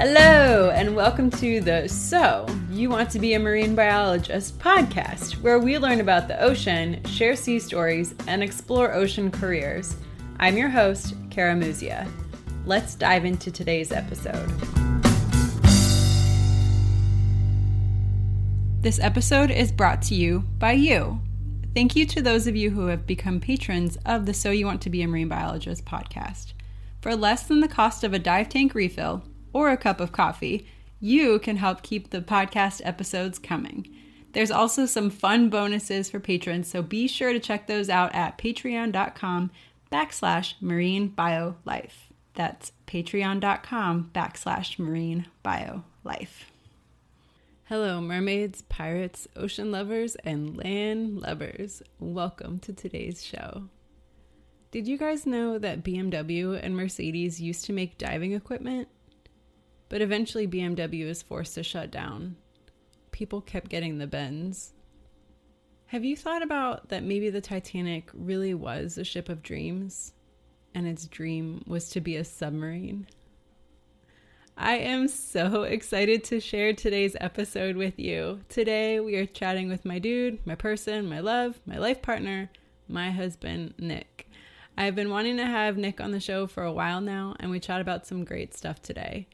Hello, and welcome to the So You Want to Be a Marine Biologist podcast, where we learn about the ocean, share sea stories, and explore ocean careers. I'm your host, Kara Muzia. Let's dive into today's episode. This episode is brought to you by you. Thank you to those of you who have become patrons of the So You Want to Be a Marine Biologist podcast. For less than the cost of a dive tank refill, or a cup of coffee, you can help keep the podcast episodes coming. There's also some fun bonuses for patrons, so be sure to check those out at patreon.com/marinebio.life. That's patreon.com/marinebio.life. Hello, mermaids, pirates, ocean lovers, and land lovers. Welcome to today's show. Did you guys know that BMW and Mercedes used to make diving equipment? But eventually BMW was forced to shut down. People kept getting the bends. Have you thought about that maybe the Titanic really was a ship of dreams, and its dream was to be a submarine? I am so excited to share today's episode with you. Today we are chatting with my dude, my person, my love, my life partner, my husband, Nick. I've been wanting to have Nick on the show for a while now, and we chat about some great stuff today.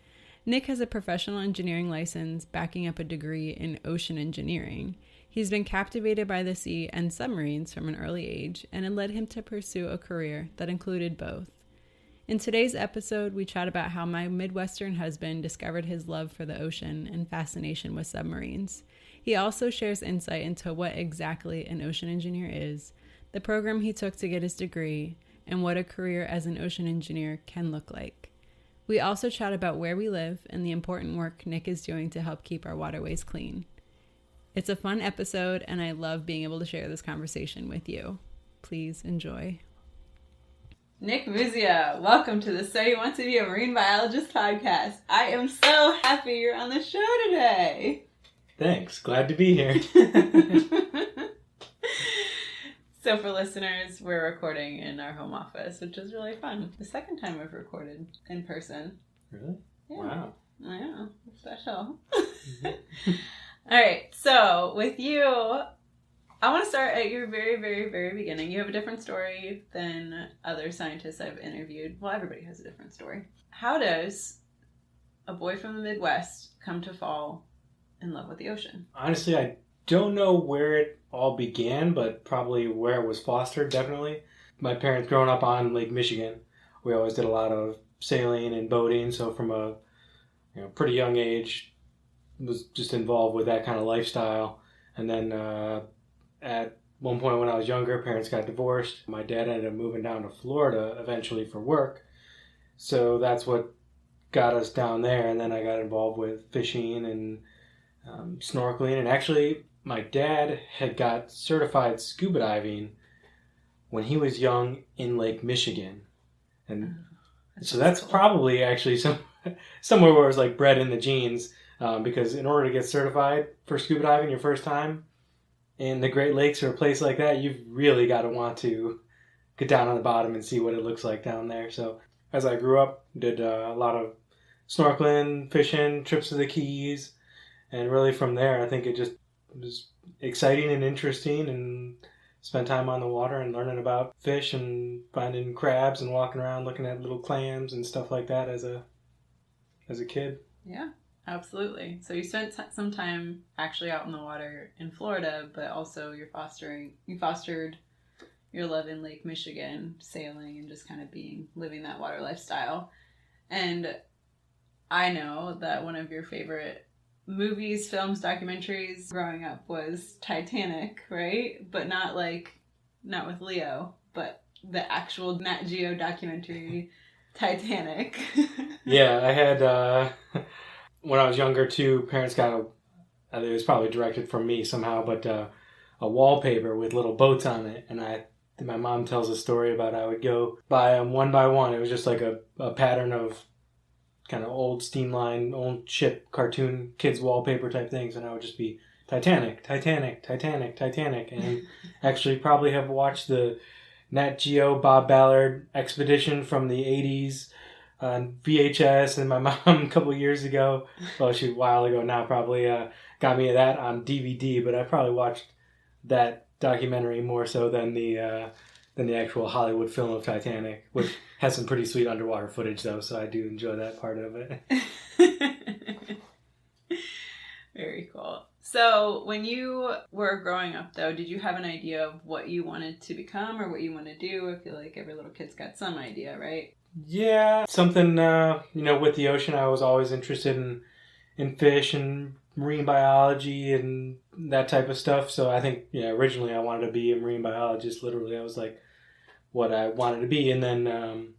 Nick has a professional engineering license backing up a degree in ocean engineering. He's been captivated by the sea and submarines from an early age, and it led him to pursue a career that included both. In today's episode, we chat about how my Midwestern husband discovered his love for the ocean and fascination with submarines. He also shares insight into what exactly an ocean engineer is, the program he took to get his degree, and what a career as an ocean engineer can look like. We also chat about where we live and the important work Nick is doing to help keep our waterways clean. It's a fun episode, and I love being able to share this conversation with you. Please enjoy. Nick Muzia, welcome to the So You Want to Be a Marine Biologist podcast. I am so happy you're on the show today. Thanks. Glad to be here. So for listeners, we're recording in our home office, which is really fun. The second time we've recorded in person. Really? Yeah. Wow. I know. Special. All right. So with you, I want to start at your very, very, very beginning. You have a different story than other scientists I've interviewed. Well, everybody has a different story. How does a boy from the Midwest come to fall in love with the ocean? Honestly, I don't know where it all began, but probably where it was fostered, definitely. My parents growing up on Lake Michigan, we always did a lot of sailing and boating, so from a pretty young age, was just involved with that kind of lifestyle. And then at one point when I was younger, parents got divorced. My dad ended up moving down to Florida eventually for work, so that's what got us down there. And then I got involved with fishing and snorkeling, and actually my dad had got certified scuba diving when he was young in Lake Michigan. And so that's cool. Probably actually somewhere where it was like bred in the genes, because in order to get certified for scuba diving your first time in the Great Lakes or a place like that, you've really got to want to get down on the bottom and see what it looks like down there. So as I grew up, did a lot of snorkeling, fishing, trips to the Keys, and really from there I think it just was exciting and interesting, and spent time on the water and learning about fish and finding crabs and walking around looking at little clams and stuff like that as a kid. Yeah, absolutely. So you spent some time actually out in the water in Florida, but also you fostered your love in Lake Michigan, sailing and just kind of living that water lifestyle. And I know that one of your favorite movies, films, documentaries growing up was Titanic, right? But not with Leo, but the actual Nat Geo documentary Titanic. Yeah, I had when I was younger too, parents got it was probably directed from me somehow, but a wallpaper with little boats on it, and my mom tells a story about I would go buy them one by one. It was just like a pattern of kind of old steamline, old ship cartoon kids wallpaper type things, and I would just be Titanic, Titanic, Titanic, Titanic, and actually probably have watched the Nat Geo Bob Ballard expedition from the 80s on VHS, and my mom a couple years ago, well, a while ago now, probably got me that on DVD. But I probably watched that documentary more so than the actual Hollywood film of Titanic, which has some pretty sweet underwater footage though. So I do enjoy that part of it. Very cool. So when you were growing up, though, did you have an idea of what you wanted to become or what you want to do? I feel like every little kid's got some idea, right? Yeah, something, with the ocean, I was always interested in fish and marine biology and that type of stuff. So I think, originally I wanted to be a marine biologist. Literally, I was like what I wanted to be. And then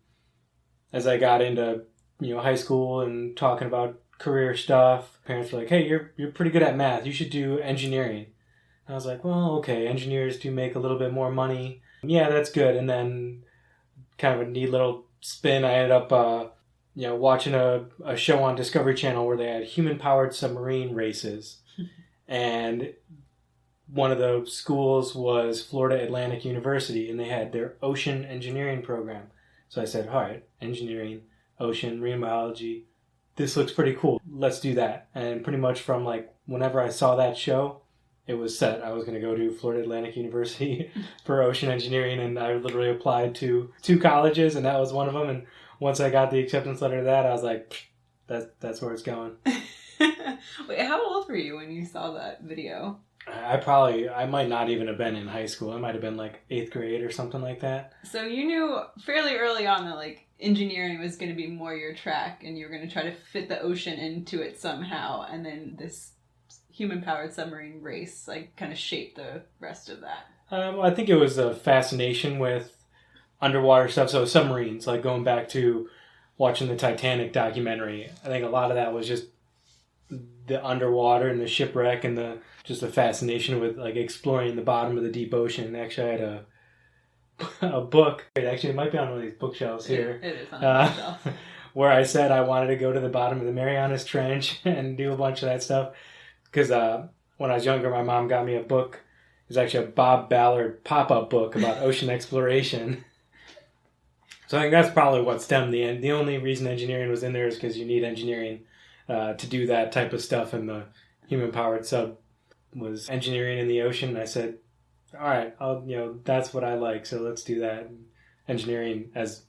as I got into, high school and talking about career stuff, parents were like, hey, you're pretty good at math. You should do engineering. And I was like, well, okay, engineers do make a little bit more money. Yeah, that's good. And then kind of a neat little spin, I ended up, watching a show on Discovery Channel where they had human-powered submarine races. And one of the schools was Florida Atlantic University, and they had their ocean engineering program. So I said, all right, engineering, ocean, marine biology, this looks pretty cool. Let's do that. And pretty much from like whenever I saw that show, it was set. I was going to go to Florida Atlantic University for ocean engineering, and I literally applied to 2 colleges, and that was one of them. And once I got the acceptance letter to that, I was like, that's where it's going. Wait, how old were you when you saw that video? I might not even have been in high school. I might have been like 8th grade or something like that. So you knew fairly early on that like engineering was going to be more your track, and you were going to try to fit the ocean into it somehow, and then this human-powered submarine race like kind of shaped the rest of that. I think it was a fascination with underwater stuff. So submarines, like going back to watching the Titanic documentary, I think a lot of that was just the underwater and the shipwreck and the fascination with like exploring the bottom of the deep ocean. Actually, I had a book. Actually, it might be on one of these bookshelves here. It is on the bookshelf. Where I said I wanted to go to the bottom of the Marianas Trench and do a bunch of that stuff. Because when I was younger, my mom got me a book. It was actually a Bob Ballard pop-up book about ocean exploration. So I think that's probably what stemmed the end. The only reason engineering was in there is because you need engineering to do that type of stuff, and the human-powered sub was engineering in the ocean. And I said, all right, that's what I like, so let's do that. And engineering, as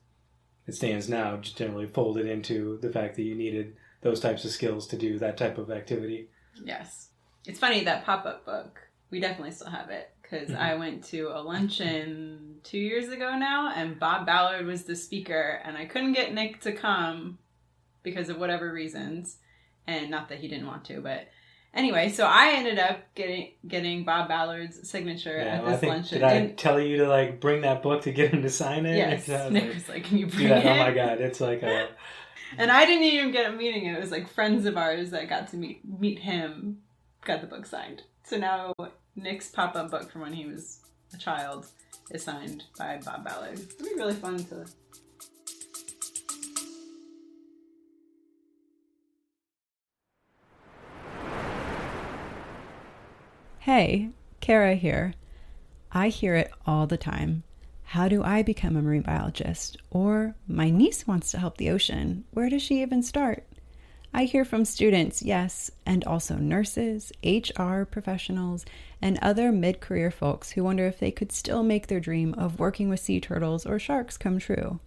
it stands now, just generally folded into the fact that you needed those types of skills to do that type of activity. Yes. It's funny, that pop-up book, we definitely still have it, because I went to a luncheon 2 years ago now, and Bob Ballard was the speaker, and I couldn't get Nick to come because of whatever reasons, and not that he didn't want to, but anyway, so I ended up getting Bob Ballard's signature at this luncheon. Did I tell you to like bring that book to get him to sign it? Yes. Nick was like, can you bring it? Oh my God, it's like a... And I didn't even get a meeting. It was like friends of ours that got to meet him, got the book signed. So now Nick's pop-up book from when he was a child is signed by Bob Ballard. It'd be really fun to... Hey, Kara here. I hear it all the time. How do I become a marine biologist? Or my niece wants to help the ocean. Where does she even start? I hear from students, yes, and also nurses, HR professionals, and other mid-career folks who wonder if they could still make their dream of working with sea turtles or sharks come true,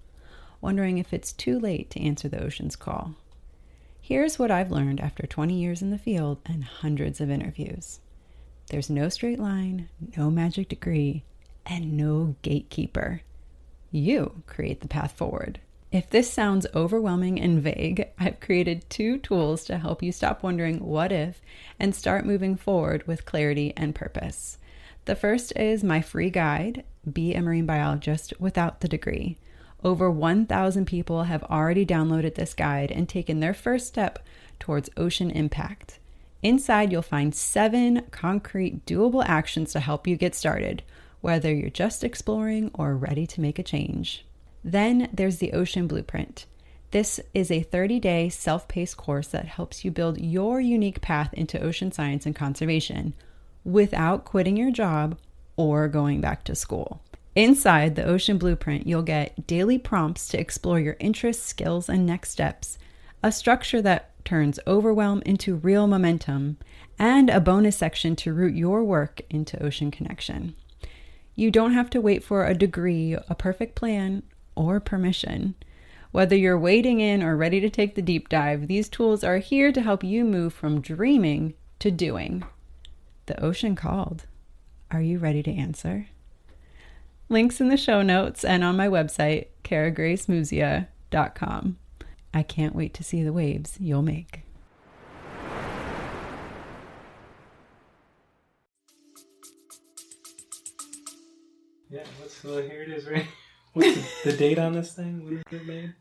wondering if it's too late to answer the ocean's call. Here's what I've learned after 20 years in the field and hundreds of interviews. There's no straight line, no magic degree, and no gatekeeper. You create the path forward. If this sounds overwhelming and vague, I've created 2 tools to help you stop wondering what if and start moving forward with clarity and purpose. The first is my free guide, Be a Marine Biologist Without the Degree. Over 1,000 people have already downloaded this guide and taken their first step towards ocean impact. Inside, you'll find 7 concrete, doable actions to help you get started, whether you're just exploring or ready to make a change. Then there's the Ocean Blueprint. This is a 30-day self-paced course that helps you build your unique path into ocean science and conservation without quitting your job or going back to school. Inside the Ocean Blueprint, you'll get daily prompts to explore your interests, skills, and next steps, a structure that turns overwhelm into real momentum, and a bonus section to root your work into ocean connection. You don't have to wait for a degree, a perfect plan, or permission. Whether you're wading in or ready to take the deep dive, these tools are here to help you move from dreaming to doing. The ocean called. Are you ready to answer? Links in the show notes and on my website, karagracemuzia.com. I can't wait to see the waves you'll make. Yeah, here it is, right? What's the date on this thing? When was it made?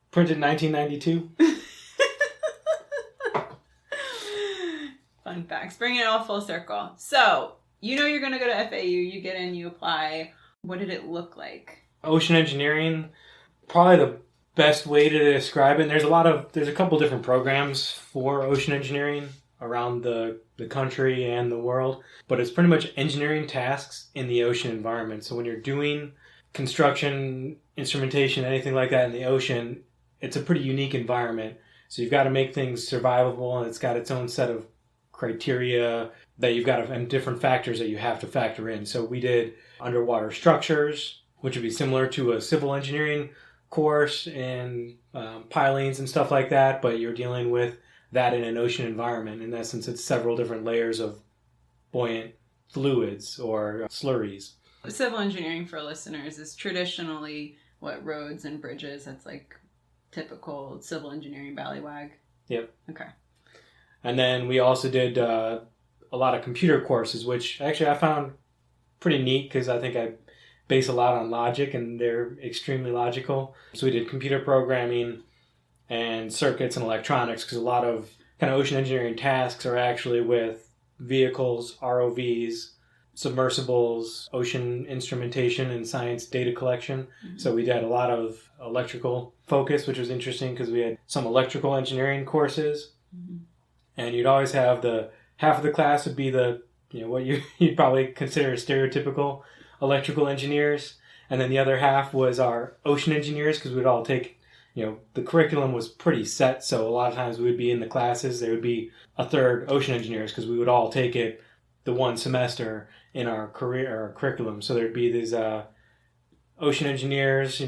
Printed 1992. Fun facts. Bringing it all full circle. So, you're going to go to FAU, you get in, you apply. What did it look like? Ocean engineering, probably the best way to describe it. And there's a couple different programs for ocean engineering around the country and the world, but it's pretty much engineering tasks in the ocean environment. So when you're doing construction, instrumentation, anything like that in the ocean, it's a pretty unique environment. So you've got to make things survivable, and it's got its own set of criteria that you've got to, and different factors that you have to factor in. So we did underwater structures, which would be similar to a civil engineering course, and pilings and stuff like that, but you're dealing with that in an ocean environment. In essence, it's several different layers of buoyant fluids or slurries. Civil engineering, for listeners, is traditionally what roads and bridges. That's like typical civil engineering ballywag. Yep. Okay. And then we also did a lot of computer courses, which actually I found pretty neat because I think I base a lot on logic, and they're extremely logical. So we did computer programming and circuits and electronics, because a lot of kind of ocean engineering tasks are actually with vehicles, ROVs, submersibles, ocean instrumentation, and science data collection. Mm-hmm. So we did a lot of electrical focus, which was interesting because we had some electrical engineering courses. Mm-hmm. And you'd always have half of the class would be what you'd probably consider stereotypical electrical engineers. And then the other half was our ocean engineers, because we'd all take, the curriculum was pretty set. So a lot of times we would be in the classes, there would be a third ocean engineers, because we would all take it the one semester in our curriculum. So there'd be these ocean engineers,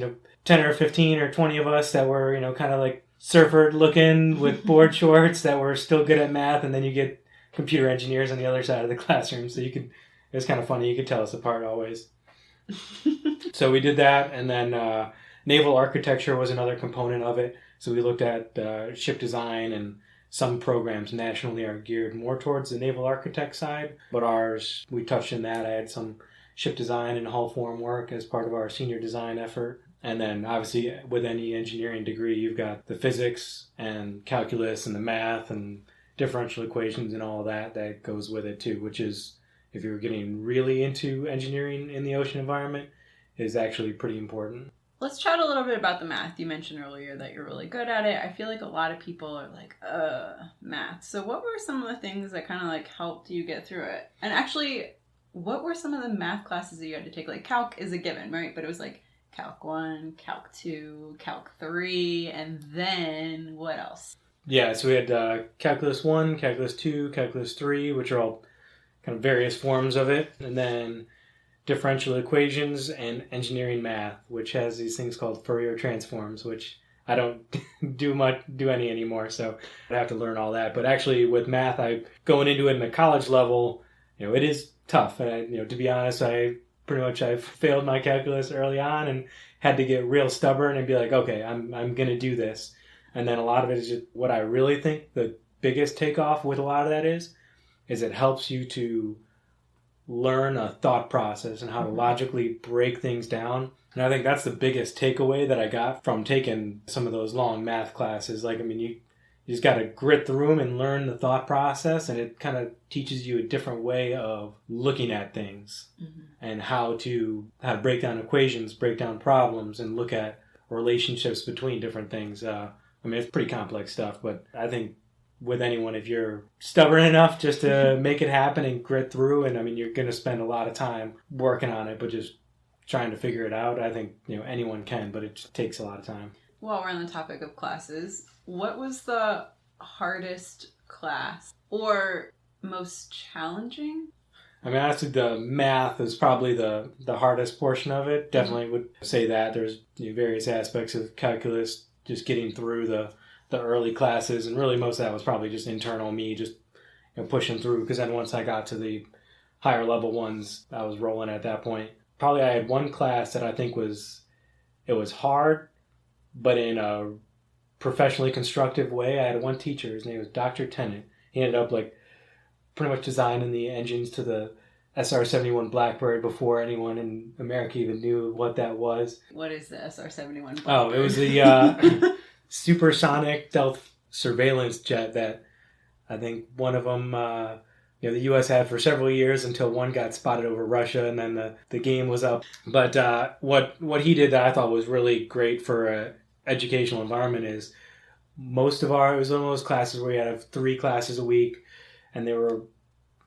10 or 15 or 20 of us that were, kind of like surfer looking with board shorts that were still good at math. And then you get computer engineers on the other side of the classroom. So it was kind of funny. You could tell us apart always. So we did that. And then naval architecture was another component of it. So we looked at ship design, and some programs nationally are geared more towards the naval architect side. But ours, we touched in that. I had some ship design and hull form work as part of our senior design effort. And then obviously with any engineering degree, you've got the physics and calculus and the math and differential equations and all that goes with it too, which is, if you're getting really into engineering in the ocean environment, is actually pretty important. Let's chat a little bit about the math. You mentioned earlier that you're really good at it. I feel like a lot of people are like, math. So what were some of the things that kind of like helped you get through it? And actually, what were some of the math classes that you had to take? Like calc is a given, right? But it was like Calc 1, Calc 2, Calc 3, and then what else? Yeah, so we had Calculus 1, Calculus 2, Calculus 3, which are all kind of various forms of it. And then differential equations and engineering math, which has these things called Fourier transforms, which I don't do any anymore, so I have to learn all that. But actually with math, going into it in the college level, it is tough. And to be honest, I failed my calculus early on and had to get real stubborn and be like, okay, I'm going to do this. And then a lot of it is just what I really think the biggest takeoff with a lot of that is it helps you to learn a thought process and how to logically break things down. And I think that's the biggest takeaway that I got from taking some of those long math classes. You just got to grit through them and learn the thought process, and it kind of teaches you a different way of looking at things and how to break down equations, break down problems, and look at relationships between different things. It's pretty complex stuff, but I think with anyone, if you're stubborn enough just to make it happen and grit through, and you're going to spend a lot of time working on it, but just trying to figure it out. I think, anyone can, but it just takes a lot of time. While we're on the topic of classes, what was the hardest class or most challenging? I mean, honestly, the math is probably the hardest portion of it. Definitely would say that. There's various aspects of calculus, just getting through the early classes, and really most of that was probably just internal me, just pushing through. Because then once I got to the higher level ones, I was rolling at that point. Probably I had one class that I think was hard, but in a professionally constructive way. I had one teacher. His name was Dr. Tennant. He ended up pretty much designing the engines to the SR-71 Blackbird before anyone in America even knew what that was. What is the SR-71 Blackbird? Oh, it was the supersonic stealth surveillance jet that I think one of them, the U.S. had for several years until one got spotted over Russia, and then the game was up. But what he did that I thought was really great for an educational environment is it was one of those classes where you had to have 3 classes a week, and they were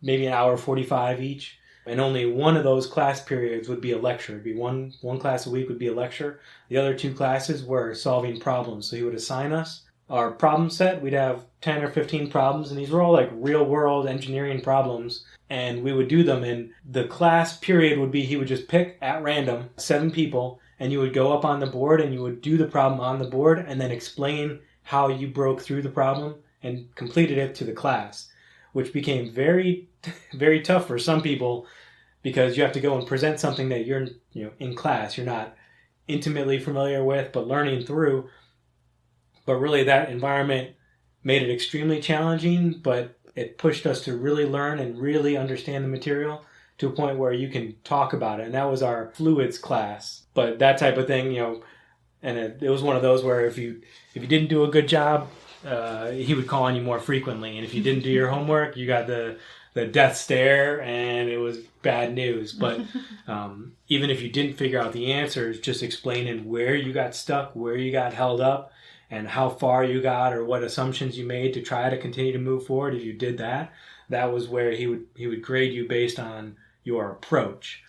maybe an hour 45 each. And only one of those class periods would be a lecture. It'd be one class a week would be a lecture. The other 2 classes were solving problems. So he would assign us our problem set. We'd have 10 or 15 problems, and these were all real world engineering problems. And we would do them, and the class period would be he would just pick at random 7 people, and you would go up on the board and you would do the problem on the board and then explain how you broke through the problem and completed it to the class, which became very, very tough for some people because you have to go and present something that you're in class, you're not intimately familiar with, but learning through. But really that environment made it extremely challenging, but it pushed us to really learn and really understand the material to a point where you can talk about it. And that was our fluids class. But that type of thing, and it was one of those where if you didn't do a good job, he would call on you more frequently. And if you didn't do your homework, you got the death stare, and it was bad news. But even if you didn't figure out the answers, just explaining where you got stuck, where you got held up, and how far you got or what assumptions you made to try to continue to move forward. If you did that, that was where he would grade you based on your approach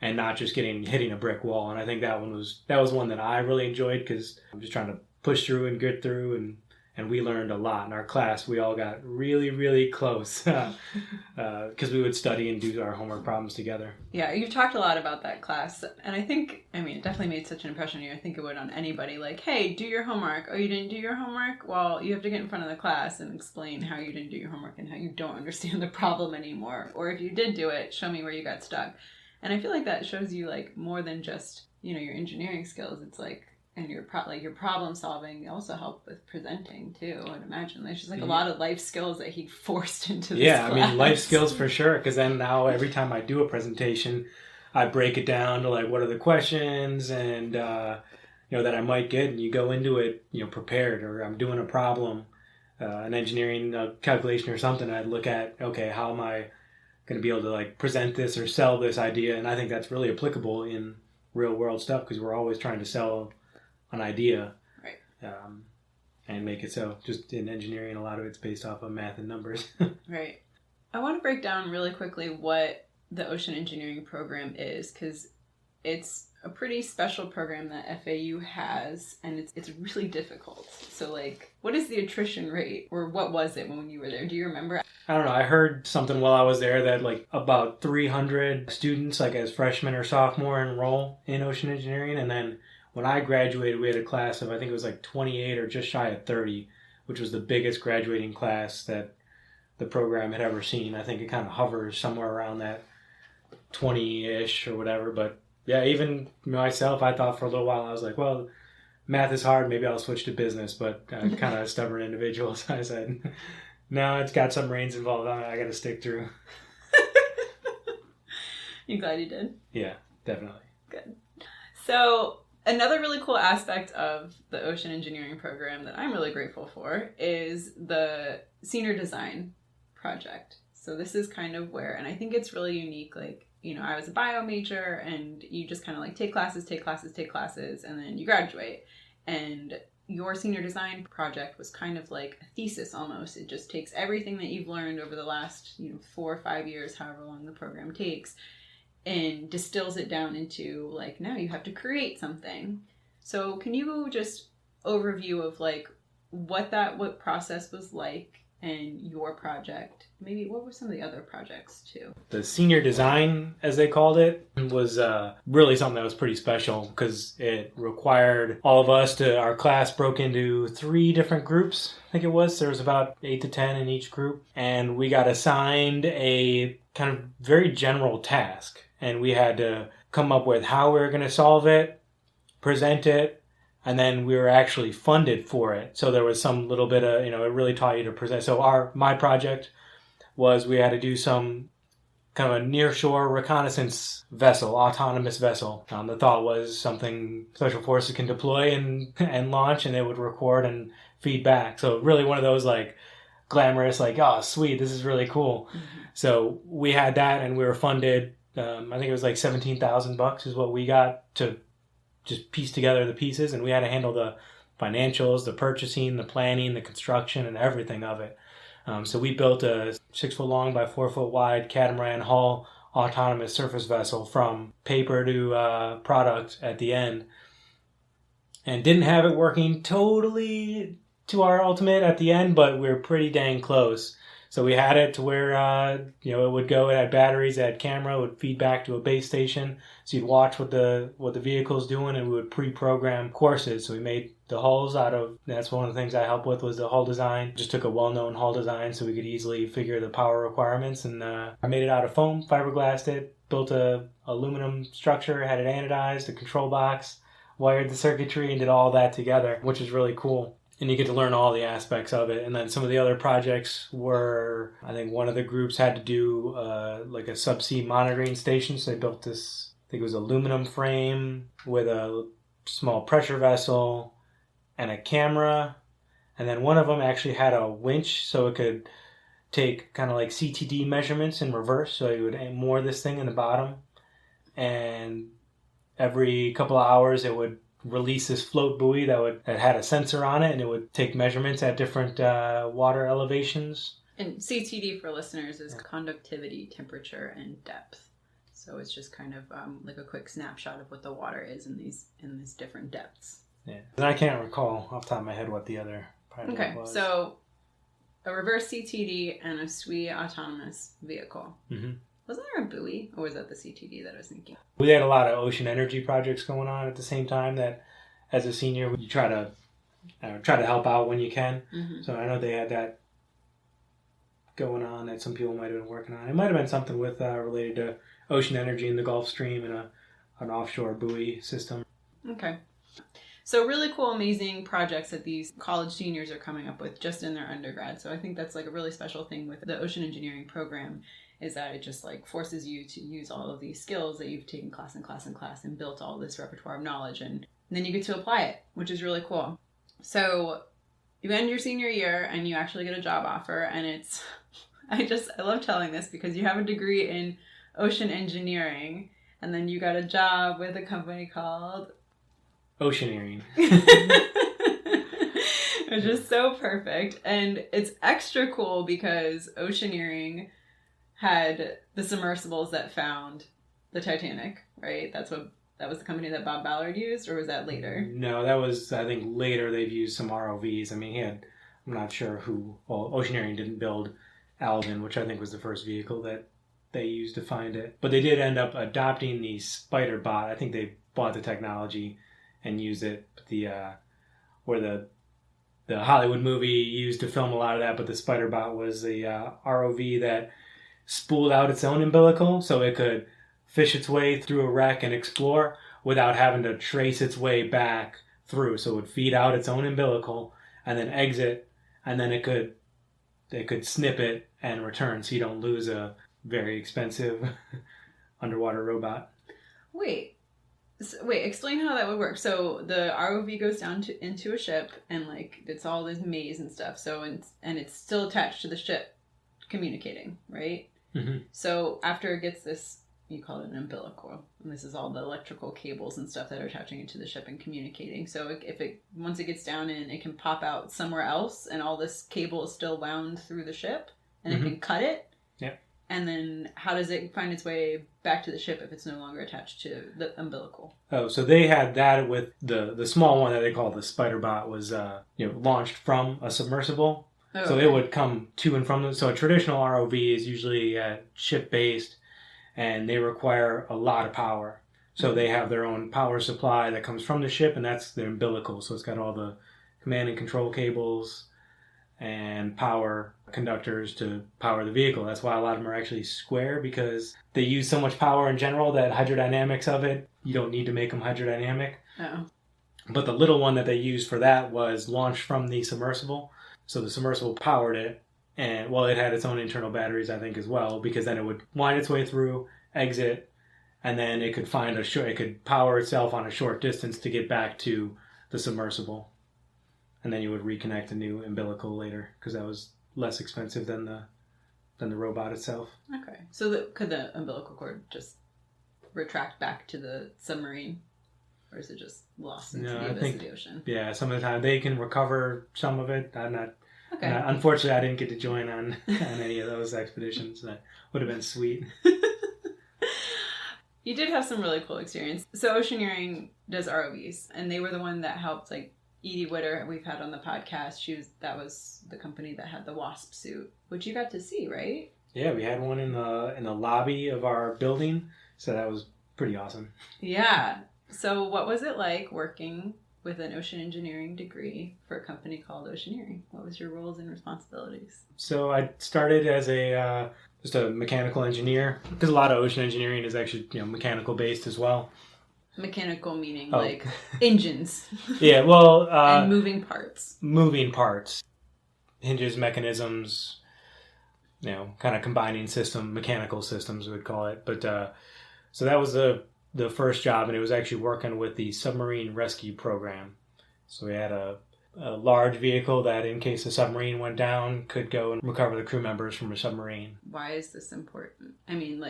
and not just hitting a brick wall. And I think that was one that I really enjoyed because I'm just trying to push through and get through, and we learned a lot. In our class, we all got really, really close because we would study and do our homework problems together. Yeah, you've talked a lot about that class, and I think, it definitely made such an impression on you. I think it would on anybody. Hey, do your homework. Oh, you didn't do your homework? Well, you have to get in front of the class and explain how you didn't do your homework and how you don't understand the problem anymore. Or if you did do it, show me where you got stuck. And I feel like that shows you more than just, your engineering skills. It's and your problem solving also help with presenting too. I'd imagine there's just a lot of life skills that he forced into this class. Life skills for sure. Because then now every time I do a presentation, I break it down to what are the questions and that I might get, and you go into it prepared. Or I'm doing a problem, an engineering calculation or something. I'd look at how am I going to be able to present this or sell this idea, and I think that's really applicable in real world stuff because we're always trying to sell an idea, right? And make it so. Just in engineering, a lot of it's based off of math and numbers. Right. I want to break down really quickly what the ocean engineering program is, because it's a pretty special program that FAU has, and it's really difficult. So what is the attrition rate, or what was it when you were there? Do you remember? I don't know. I heard something while I was there that about 300 students as freshmen or sophomore enroll in ocean engineering, and then when I graduated, we had a class of, I think it was 28 or just shy of 30, which was the biggest graduating class that the program had ever seen. I think it kind of hovers somewhere around that 20-ish or whatever. But yeah, even myself, I thought for a little while, I was well, math is hard. Maybe I'll switch to business. But I'm kind of a stubborn individual. So I said, no, it's got submarines involved. I got to stick through. You glad you did? Yeah, definitely. Good. So another really cool aspect of the ocean engineering program that I'm really grateful for is the senior design project. So this is kind of where, and I think it's really unique, I was a bio major, and you just kind of take classes, and then you graduate. And your senior design project was kind of like a thesis almost. It just takes everything that you've learned over the last 4 or 5 years, however long the program takes, and distills it down into like, now you have to create something. So can you just overview of like what process was like and your project? Maybe what were some of the other projects too? The senior design, as they called it, was really something that was pretty special because it required all of us our class broke into 3 different groups, I think it was. There was about 8 to 10 in each group. And we got assigned a kind of very general task. And we had to come up with how we were going to solve it, present it, and then we were actually funded for it. So there was some little bit of, it really taught you to present. So my project was we had to do some kind of a nearshore reconnaissance vessel, autonomous vessel. The thought was something special forces can deploy and launch, and it would record and feed back. So really one of those like glamorous, like, oh, sweet, this is really cool. Mm-hmm. So we had that, and we were funded. I think it was like $17,000 is what we got to just piece together the pieces, and we had to handle the financials, the purchasing, the planning, the construction, and everything of it. So we built a 6-foot long by 4-foot wide catamaran hull autonomous surface vessel from paper to product at the end, and didn't have it working totally to our ultimate at the end, but we were pretty dang close. So we had it to where it would go. It had batteries, it had camera, it would feed back to a base station. So you'd watch what the vehicle's doing, and we would pre-program courses. So we made the hulls out of. That's one of the things I helped with was the hull design. Just took a well-known hull design so we could easily figure the power requirements, and I made it out of foam, fiberglassed it, built a aluminum structure, had it anodized, a control box, wired the circuitry, and did all that together, which is really cool. And you get to learn all the aspects of it. And then some of the other projects were, I think one of the groups had to do like a subsea monitoring station. So they built this, I think it was aluminum frame with a small pressure vessel and a camera. And then one of them actually had a winch so it could take kind of like CTD measurements in reverse. So you would moor this thing in the bottom. And every couple of hours it would release this float buoy that had a sensor on it, and it would take measurements at different water elevations. And CTD for listeners is conductivity, temperature, and depth. So it's just kind of like a quick snapshot of what the water is in these different depths. Yeah, and I can't recall off the top of my head what the other project was. Okay, so a reverse CTD and a SWE autonomous vehicle. Mm-hmm. Wasn't there a buoy, or was that the CTD that I was thinking? We had a lot of ocean energy projects going on at the same time that, as a senior, you try to help out when you can. Mm-hmm. So I know they had that going on that some people might have been working on. It might have been something with related to ocean energy in the Gulf Stream and an offshore buoy system. Okay. So really cool, amazing projects that these college seniors are coming up with just in their undergrad. So I think that's like a really special thing with the ocean engineering program, is that it just like forces you to use all of these skills that you've taken class and built all this repertoire of knowledge, and then you get to apply it, which is really cool. So you end your senior year and you actually get a job offer, and it's, I love telling this because you have a degree in ocean engineering, and then you got a job with a company called Oceaneering. Which is so perfect. And it's extra cool because Oceaneering had the submersibles that found the Titanic, right? That was the company that Bob Ballard used, or was that later? No, that was, I think, later. They've used some ROVs. I mean, I'm not sure who, well, Oceaneering didn't build Alvin, which I think was the first vehicle that they used to find it. But they did end up adopting the Spider Bot. I think they bought the technology and used it. Where the Hollywood movie used to film a lot of that, but the Spider Bot was the ROV that spooled out its own umbilical so it could fish its way through a wreck and explore without having to trace its way back through. So it would feed out its own umbilical and then exit, and then it could snip it and return so you don't lose a very expensive underwater robot. Wait, explain how that would work. So the ROV goes down into a ship, and like it's all this maze and stuff. So and it's still attached to the ship, communicating, right? Mm-hmm. So after it gets this, you call it an umbilical, and this is all the electrical cables and stuff that are attaching it to the ship and communicating. So once it gets down in, it can pop out somewhere else, and all this cable is still wound through the ship, and mm-hmm. It can cut it. Yeah. And then how does it find its way back to the ship if it's no longer attached to the umbilical? Oh, so they had that with the small one that they call the spider bot was launched from a submersible. Oh, so it would come to and from them. So a traditional ROV is usually ship based, and they require a lot of power. So they have their own power supply that comes from the ship, and that's their umbilical. So it's got all the command and control cables and power conductors to power the vehicle. That's why a lot of them are actually square, because they use so much power in general that hydrodynamics of it, you don't need to make them hydrodynamic. Oh. But the little one that they used for that was launched from the submersible. So the submersible powered it, and it had its own internal batteries, I think, as well, because then it would wind its way through, exit, and then it could it could power itself on a short distance to get back to the submersible. And then you would reconnect a new umbilical later, because that was less expensive than the robot itself. Okay. So could the umbilical cord just retract back to the submarine? Or is it just lost into the abyss of the ocean? Yeah, some of the time they can recover some of it. I'm not... Okay. Unfortunately, I didn't get to join on any of those expeditions. That would have been sweet. You did have some really cool experience. So Oceaneering does ROVs, and they were the one that helped, Edie Witter, we've had on the podcast. That was the company that had the wasp suit, which you got to see, right? Yeah, we had one in the lobby of our building, so that was pretty awesome. Yeah. So what was it like working with an ocean engineering degree for a company called Oceaneering? What was your roles and responsibilities? So I started as just a mechanical engineer, because a lot of ocean engineering is actually mechanical based as well. Mechanical meaning engines. Yeah, well... and moving parts. Moving parts. Hinges, mechanisms, kind of combining mechanical systems we would call it. But so that was the first job, and it was actually working with the submarine rescue program. So we had a large vehicle that, in case the submarine went down, could go and recover the crew members from a submarine. Why is this important? I mean,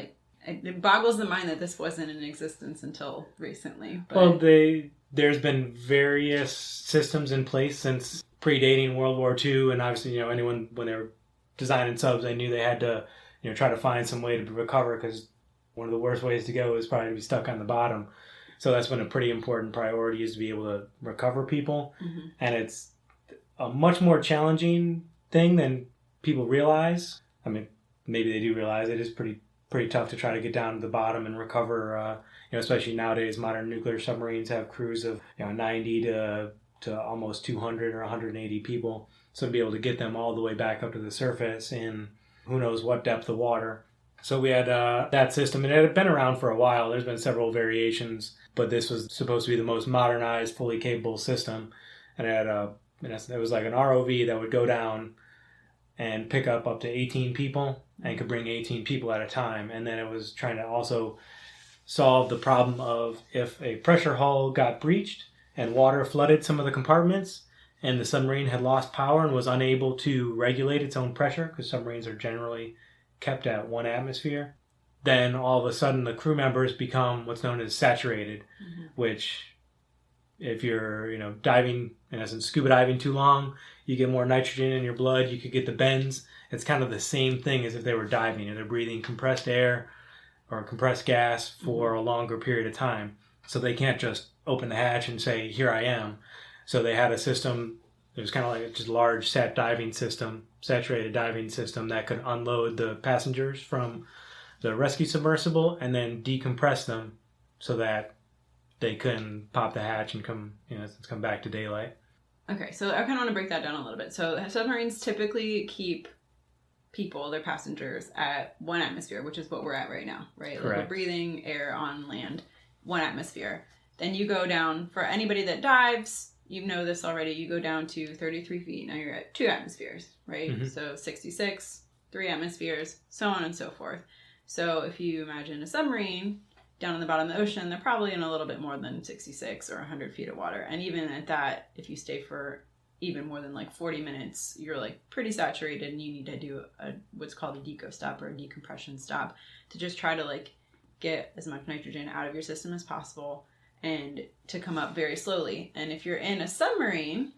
it boggles the mind that this wasn't in existence until recently. But... Well, there's been various systems in place since predating World War II, and obviously, anyone, when they were designing subs, they knew they had to, try to find some way to recover, because one of the worst ways to go is probably to be stuck on the bottom. So that's been a pretty important priority, is to be able to recover people. Mm-hmm. And it's a much more challenging thing than people realize. I mean, maybe they do realize it is pretty tough to try to get down to the bottom and recover. Especially nowadays, modern nuclear submarines have crews of 90 to almost 200 or 180 people. So to be able to get them all the way back up to the surface in who knows what depth of water. So we had that system, and it had been around for a while. There's been several variations, but this was supposed to be the most modernized, fully capable system. And it had it was like an ROV that would go down and pick up to 18 people, and could bring 18 people at a time. And then it was trying to also solve the problem of if a pressure hull got breached and water flooded some of the compartments, and the submarine had lost power and was unable to regulate its own pressure, because submarines are generally kept at 1 atmosphere, then all of a sudden the crew members become what's known as saturated, mm-hmm. which if you're, diving, in essence, scuba diving too long, you get more nitrogen in your blood, you could get the bends. It's kind of the same thing as if they were diving, and they're breathing compressed air or compressed gas for a longer period of time. So they can't just open the hatch and say, here I am. So they had a system, it was kind of like just a large saturated diving system that could unload the passengers from the rescue submersible and then decompress them so that they couldn't pop the hatch and come back to daylight. Okay, so I kind of want to break that down a little bit. So submarines typically keep their passengers, at 1 atmosphere, which is what we're at right now, right? Correct. Like we're breathing air on land, 1 atmosphere. Then you go down, for anybody that dives, you know this already, you go down to 33 feet. Now you're at 2 atmospheres, right? Mm-hmm. So 66, 3 atmospheres, so on and so forth. So if you imagine a submarine down in the bottom of the ocean, they're probably in a little bit more than 66 or 100 feet of water. And even at that, if you stay for even more than 40 minutes, you're pretty saturated, and you need to do what's called a deco stop, or a decompression stop, to just try to get as much nitrogen out of your system as possible, and to come up very slowly. And if you're in a submarine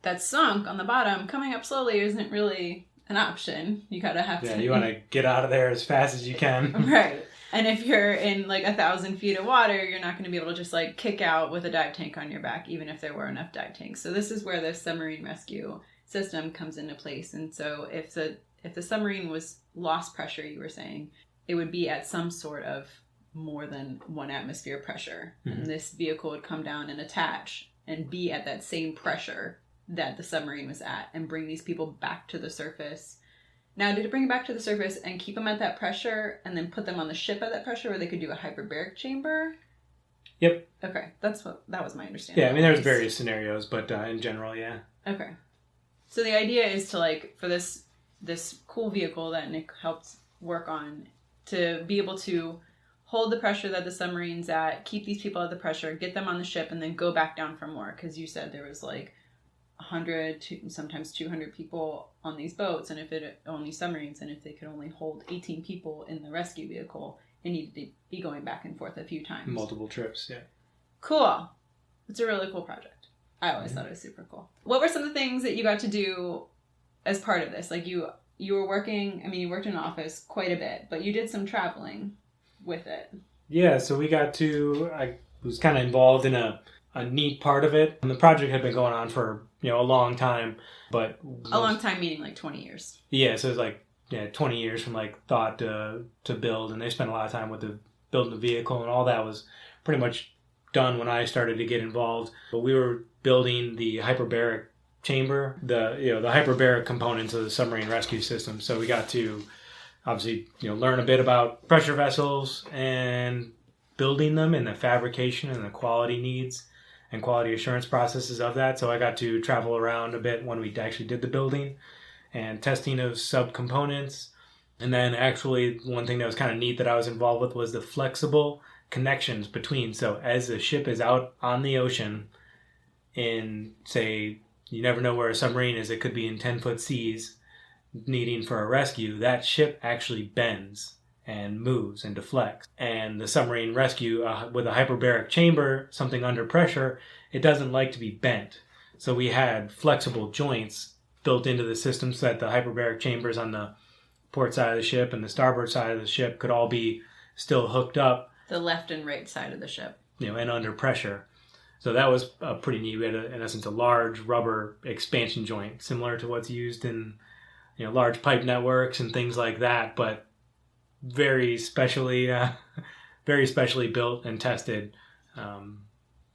that's sunk on the bottom, coming up slowly isn't really an option. You gotta have Yeah, to... you want to get out of there as fast as you can. Right. And if you're in like 1,000 feet of water, you're not going to be able to just like kick out with a dive tank on your back, even if there were enough dive tanks. So this is where the submarine rescue system comes into place. And so if the submarine was lost pressure, you were saying, it would be at some sort of more than 1 atmosphere pressure. Mm-hmm. And this vehicle would come down and attach and be at that same pressure that the submarine was at and bring these people back to the surface. Now, did it bring them back to the surface and keep them at that pressure and then put them on the ship at that pressure where they could do a hyperbaric chamber? Yep. Okay, that was my understanding. Yeah, I mean, there's various scenarios, but in general, yeah. Okay. So the idea is to, like, for this cool vehicle that Nick helped work on, to be able to hold the pressure that the submarine's at, keep these people at the pressure, get them on the ship, and then go back down for more. Because you said there was, like, 100 to sometimes 200 people on these boats, and if it only submarines, and if they could only hold 18 people in the rescue vehicle, it needed to be going back and forth a few times. Multiple trips, yeah. Cool. It's a really cool project. I always thought it was super cool. What were some of the things that you got to do as part of this? Like you were working, I mean, you worked in an office quite a bit, but you did some traveling with it. Yeah, so I was kind of involved in a neat part of it. And the project had been going on for, a long time, but... A long time meaning like 20 years. Yeah, so it was like, 20 years from like thought to build, and they spent a lot of time with building the vehicle, and all that was pretty much done when I started to get involved. But we were building the hyperbaric chamber, the hyperbaric components of the submarine rescue system. So we got to obviously, learn a bit about pressure vessels and building them and the fabrication and the quality needs and quality assurance processes of that. So I got to travel around a bit when we actually did the building and testing of subcomponents. And then actually one thing that was kind of neat that I was involved with was the flexible connections between. So as the ship is out on the ocean in, say, you never know where a submarine is, it could be in 10-foot seas needing for a rescue, that ship actually bends and moves and deflects. And the submarine rescue with a hyperbaric chamber, something under pressure, it doesn't like to be bent. So we had flexible joints built into the system so that the hyperbaric chambers on the port side of the ship and the starboard side of the ship could all be still hooked up. The left and right side of the ship. And under pressure. So that was pretty neat. We had, in essence, a large rubber expansion joint, similar to what's used in large pipe networks and things like that, but very specially built and tested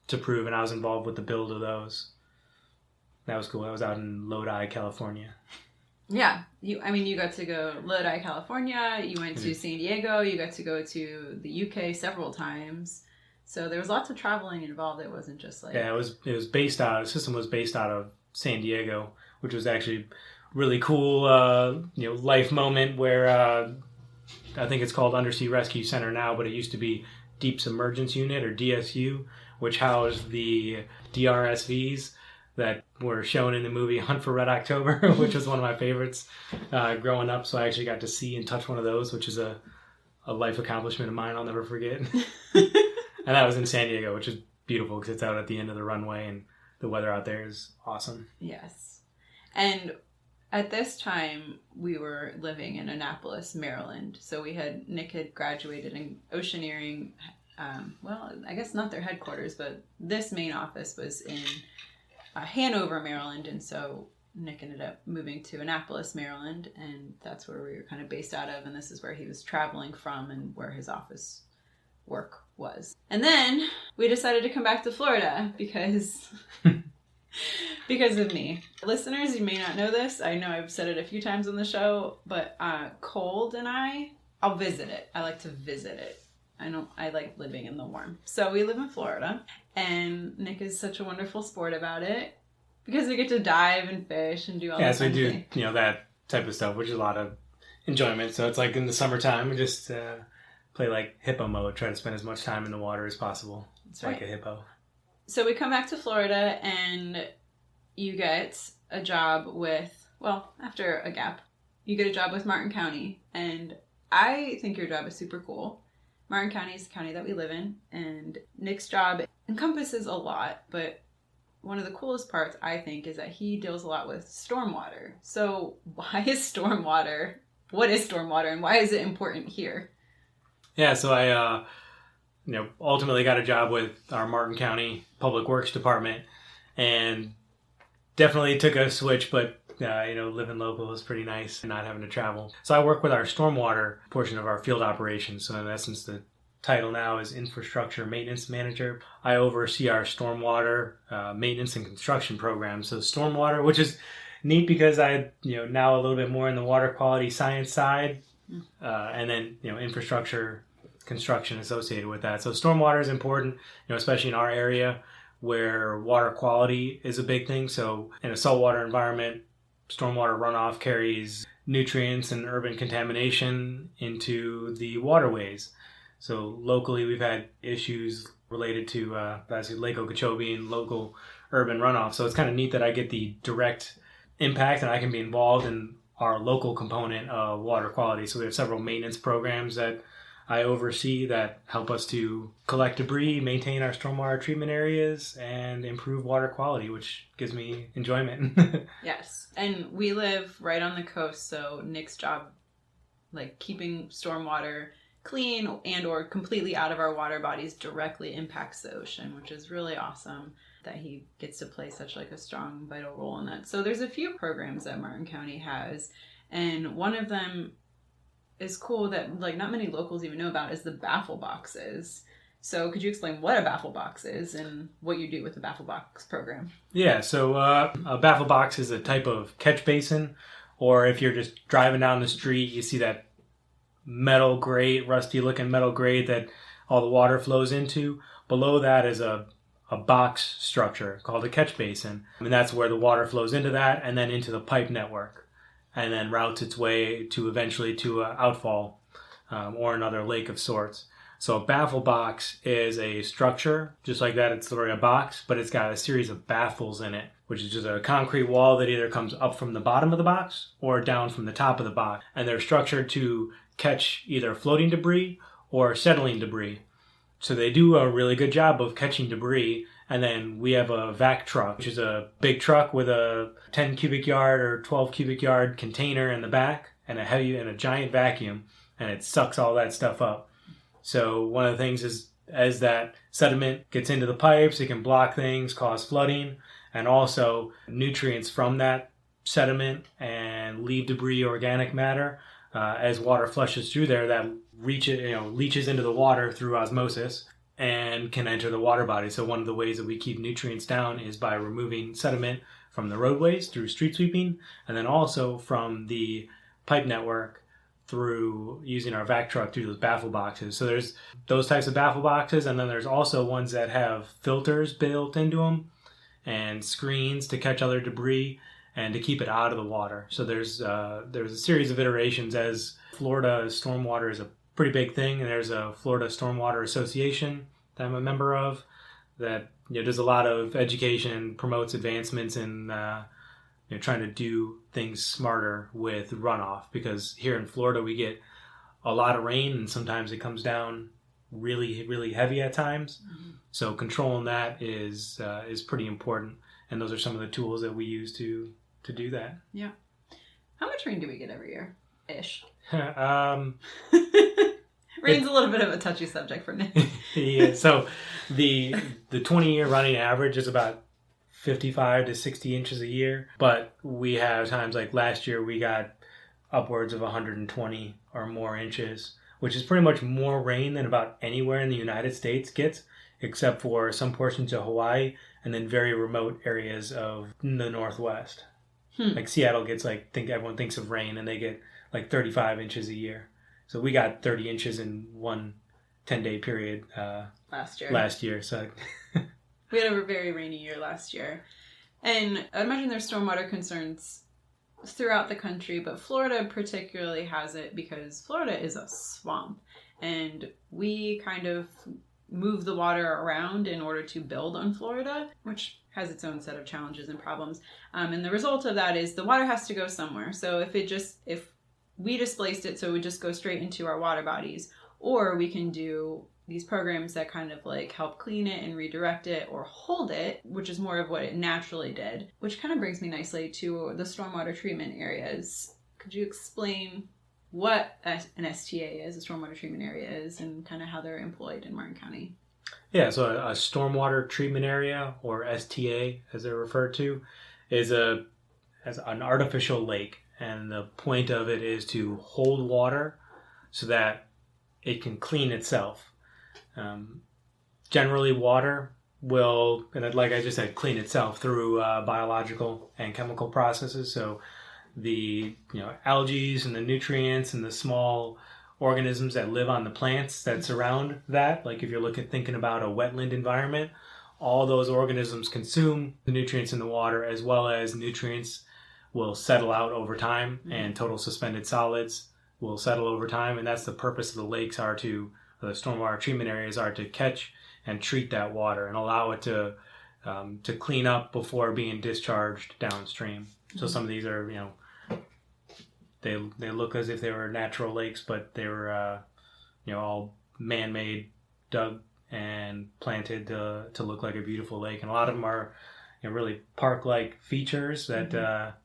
to prove. And I was involved with the build of those. That was cool. I was out in Lodi, California. Yeah. You got to go Lodi, California. You went to San Diego. You got to go to the UK several times. So there was lots of traveling involved. It wasn't just like... Yeah, the system was based out of San Diego, which was actually really cool, life moment where I think it's called Undersea Rescue Center now, but it used to be Deep Submergence Unit, or DSU, which housed the DRSVs that were shown in the movie Hunt for Red October, which was one of my favorites growing up. So I actually got to see and touch one of those, which is a life accomplishment of mine I'll never forget. And that was in San Diego, which is beautiful because it's out at the end of the runway and the weather out there is awesome. Yes. And at this time, we were living in Annapolis, Maryland. So Nick had graduated in oceaneering. I guess not their headquarters, but this main office was in Hanover, Maryland. And so Nick ended up moving to Annapolis, Maryland. And that's where we were kind of based out of. And this is where he was traveling from and where his office work was. And then we decided to come back to Florida because of me. Listeners, you may not know this. I know I've said it a few times on the show, but Cold and I'll visit it. I like to visit it. I like living in the warm. So we live in Florida, and Nick is such a wonderful sport about it because we get to dive and fish and do all that. Yeah, so we do, that type of stuff, which is a lot of enjoyment. So it's like in the summertime, we just play like hippo mode, try to spend as much time in the water as possible. That's right. Like a hippo. So we come back to Florida and you get a job after a gap, you get a job with Martin County. And I think your job is super cool. Martin County is the county that we live in. And Nick's job encompasses a lot, but one of the coolest parts, I think, is that he deals a lot with stormwater. So why is stormwater? What is stormwater, and why is it important here? Yeah, so I ultimately got a job with our Martin County Public Works Department, and definitely took a switch, but living local is pretty nice and not having to travel. So I work with our stormwater portion of our field operations. So in essence, the title now is Infrastructure Maintenance Manager. I oversee our stormwater maintenance and construction program. So stormwater, which is neat because I now a little bit more in the water quality science side, and then infrastructure construction associated with that. So stormwater is important, especially in our area where water quality is a big thing. So in a saltwater environment, stormwater runoff carries nutrients and urban contamination into the waterways. So locally, we've had issues related to Lake Okeechobee and local urban runoff. So it's kind of neat that I get the direct impact and I can be involved in our local component of water quality. So we have several maintenance programs that I oversee that help us to collect debris, maintain our stormwater treatment areas, and improve water quality, which gives me enjoyment. Yes. And we live right on the coast, so Nick's job, like keeping stormwater clean and or completely out of our water bodies, directly impacts the ocean, which is really awesome that he gets to play such like a strong, vital role in that. So there's a few programs that Martin County has, and one of them is cool that like not many locals even know about is the baffle boxes. So could you explain what a baffle box is and what you do with the baffle box program? Yeah, so a baffle box is a type of catch basin, or if you're just driving down the street, you see that metal grate, rusty looking metal grate that all the water flows into. Below that is a box structure called a catch basin, and that's where the water flows into that and then into the pipe network, and then routes its way to eventually to an outfall or another lake of sorts. So a baffle box is a structure, just like that, it's literally a box, but it's got a series of baffles in it, which is just a concrete wall that either comes up from the bottom of the box or down from the top of the box. And they're structured to catch either floating debris or settling debris. So they do a really good job of catching debris. And then we have a vac truck, which is a big truck with a 10 cubic yard or 12 cubic yard container in the back and a giant vacuum, and it sucks all that stuff up. So one of the things is as that sediment gets into the pipes, it can block things, cause flooding, and also nutrients from that sediment and leave debris, organic matter. As water flushes through there, that leaches into the water through osmosis and can enter the water body. So one of the ways that we keep nutrients down is by removing sediment from the roadways through street sweeping, and then also from the pipe network through using our vac truck through those baffle boxes. So there's those types of baffle boxes, and then there's also ones that have filters built into them and screens to catch other debris and to keep it out of the water. So there's a series of iterations, as Florida stormwater is a pretty big thing, and there's a Florida Stormwater Association that I'm a member of that does a lot of education, promotes advancements in trying to do things smarter with runoff, because here in Florida we get a lot of rain and sometimes it comes down really, really heavy at times. Mm-hmm. So controlling that is pretty important, and those are some of the tools that we use to do that. Yeah. How much rain do we get every year? Ish. Rain's a little bit of a touchy subject for Nick. Yeah, so the 20-year running average is about 55 to 60 inches a year, but we have times like last year we got upwards of 120 or more inches, which is pretty much more rain than about anywhere in the United States gets, except for some portions of Hawaii and then very remote areas of the Northwest. Like Seattle gets everyone thinks of rain and they get like 35 inches a year. So we got 30 inches in one 10-day period last year. So we had a very rainy year last year. And I imagine there's stormwater concerns throughout the country, but Florida particularly has it because Florida is a swamp. And we kind of move the water around in order to build on Florida, which has its own set of challenges and problems. And the result of that is the water has to go somewhere. So if we displaced it, so it would just go straight into our water bodies, or we can do these programs that kind of like help clean it and redirect it or hold it, which is more of what it naturally did, which kind of brings me nicely to the stormwater treatment areas. Could you explain what an STA is, a stormwater treatment area is, and kind of how they're employed in Martin County? Yeah, so a stormwater treatment area, or STA as they're referred to, is an artificial lake. And the point of it is to hold water so that it can clean itself. Generally, water will, and like I just said, clean itself through biological and chemical processes. So the algae and the nutrients and the small organisms that live on the plants that surround that, like if you're thinking about a wetland environment, all those organisms consume the nutrients in the water, as well as nutrients will settle out over time, and total suspended solids will settle over time. And that's the purpose of the lakes the stormwater treatment areas are to catch and treat that water and allow it to clean up before being discharged downstream. So some of these are, they look as if they were natural lakes, but they were, all man-made, dug and planted to look like a beautiful lake. And a lot of them are, really park-like features that,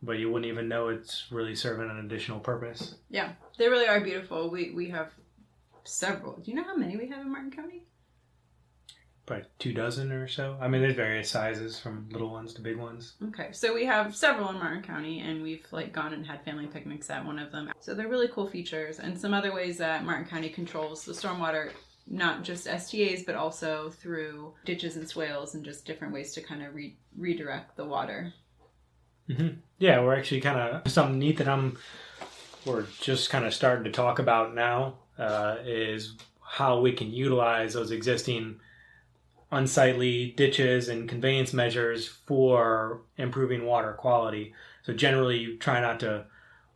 but you wouldn't even know it's really serving an additional purpose. Yeah, they really are beautiful. We have several. Do you know how many we have in Martin County? Probably 24 or so. I mean, there's various sizes from little ones to big ones. Okay, so we have several in Martin County, and we've gone and had family picnics at one of them. So they're really cool features, and some other ways that Martin County controls the stormwater, not just STAs, but also through ditches and swales and just different ways to kind of redirect the water. Mm-hmm. Yeah, we're actually kind of something neat that we're just kind of starting to talk about now is how we can utilize those existing unsightly ditches and conveyance measures for improving water quality. So generally, you try not to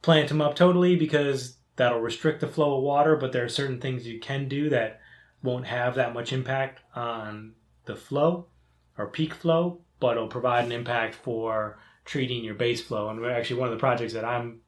plant them up totally because that'll restrict the flow of water, but there are certain things you can do that won't have that much impact on the flow or peak flow, but it'll provide an impact for treating your base flow. And actually, one of the projects that I'm